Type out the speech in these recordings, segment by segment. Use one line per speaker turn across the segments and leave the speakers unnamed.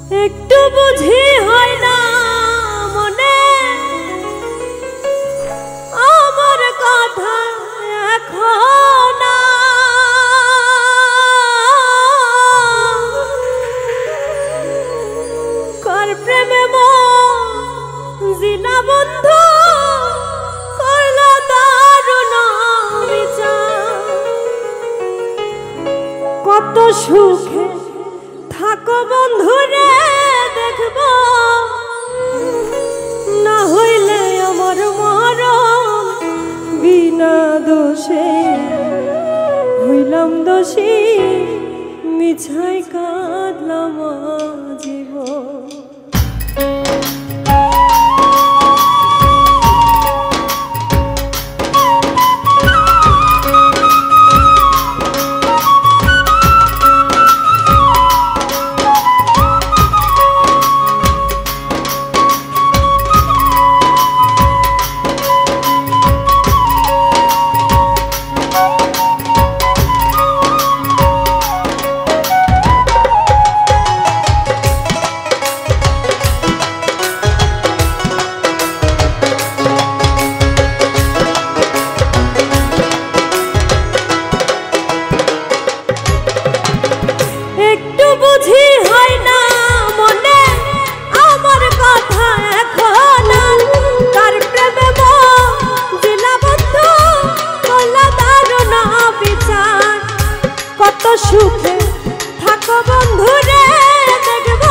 একটু বুঝি হয় না মনে আমার কথা এখন কার প্রেমে জিনা বন্ধু করল দারুণ বিচার কত সুখে থাকো বন্ধুরে দেখব না হইলে আমার মরণ বিনা দোষে হইলাম দোষী মিছাই কাঁদলাম জীবন বুঝি হয় না মনে আমার কথা এখন কার প্রেমে জিনা বন্ধু করল দারুণ বিচার কত সুখে থাকো বন্ধুরে দেখব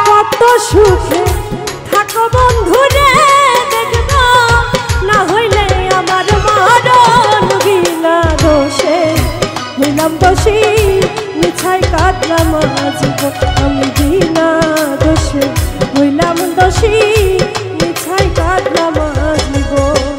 কত সুখে থাকো বন্ধুরে দেখব না হইলে আমার মরণ হইলাম দোষী মিছাই কাঁদলাম জীবন আমি বিনা দোষে হইলাম দোষী মিছাই কাঁদলাম জীবন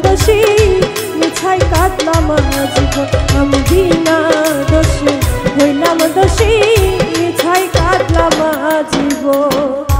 দোষী মিছাই কাঁদলাম জীবন আমি বিনা দোষে হইলাম দোষী মিছাই কাঁদলাম জীবন